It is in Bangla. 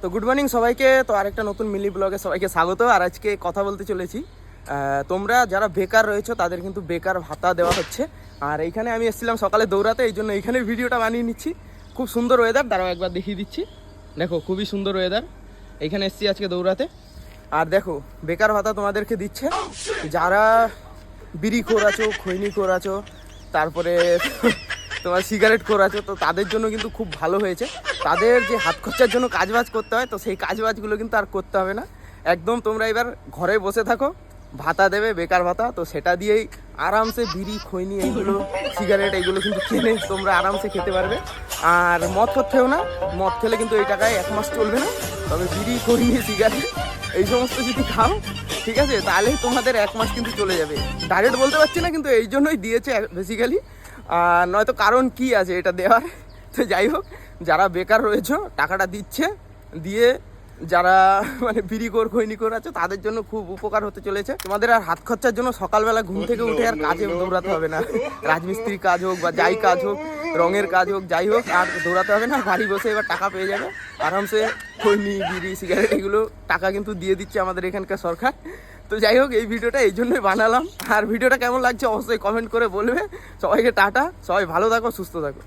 তো গুড মর্নিং সবাইকে। তো আরেকটা নতুন মিলি ব্লগে সবাইকে স্বাগত। আর আজকে কথা বলতে চলেছি, তোমরা যারা বেকার রয়েছো তাদের কিন্তু বেকার ভাতা দেওয়া হচ্ছে। আর এইখানে আমি এসেছিলাম সকালে দৌড়াতে, এই জন্য এইখানের ভিডিওটা বানিয়ে নিচ্ছি। খুব সুন্দর ওয়েদার, দাঁড়াও একবার দেখিয়ে দিচ্ছি। দেখো খুবই সুন্দর ওয়েদার, এইখানে এসেছি আজকে দৌড়াতে। আর দেখো বেকার ভাতা তোমাদেরকে দিচ্ছে যারা বিড়ি খোরাছো, খৈনি খোরাছো, তারপরে তোমার সিগারেট খোরাছো, তো তাদের জন্য কিন্তু খুব ভালো হয়েছে। তাদের যে হাত খরচার জন্য কাজবাজ করতে হয়, তো সেই কাজবাজগুলো কিন্তু আর করতে হবে না। একদম তোমরা এবার ঘরে বসে থাকো, ভাতা দেবে বেকার ভাতা, তো সেটা দিয়েই আরামসে বিড়ি খৈনি এইগুলো সিগারেট এইগুলো কিন্তু কিনে তোমরা আরামসে খেতে পারবে। আর মদ খেতেও না, মদ খেলে কিন্তু এই টাকায় 1 মাস চলবে না। তবে বিড়ি খৈনি সিগারেট এই সমস্ত যদি খাও, ঠিক আছে, তাহলে তোমাদের 1 মাস কিন্তু চলে যাবে। ডাইরেক্ট বলতে পারছি না, কিন্তু এই জন্যই দিয়েছে বেসিক্যালি। নয়তো কারণ কি আছে এটা দেওয়ার। তো যাই হোক, যারা বেকার রয়েছো টাকাটা দিচ্ছে, দিয়ে যারা মানে বিড়িখোর খৈনিখোর আছে তাদের জন্য খুব উপকার হতে চলেছে। তোমাদের আর হাত খরচার জন্য সকালবেলা ঘুম থেকে উঠে আর কাজে দৌড়াতে হবে না। রাজমিস্ত্রির কাজ হোক বা যাই কাজ হোক, রঙের কাজ হোক, যাই হোক, আর দৌড়াতে হবে না। বাড়ি বসে এবার টাকা পেয়ে যাবে আরামসে। খৈনি বিড়ি সিগারেট এগুলো টাকা কিন্তু দিয়ে দিচ্ছে আমাদের এখানকার সরকার। তো যাই হোক, এই ভিডিওটা এই জন্যই বানালাম। আর ভিডিওটা কেমন লাগছে অবশ্যই কমেন্ট করে বলবে। সবাইকে টাটা, সবাই ভালো থাকো, সুস্থ থাকো।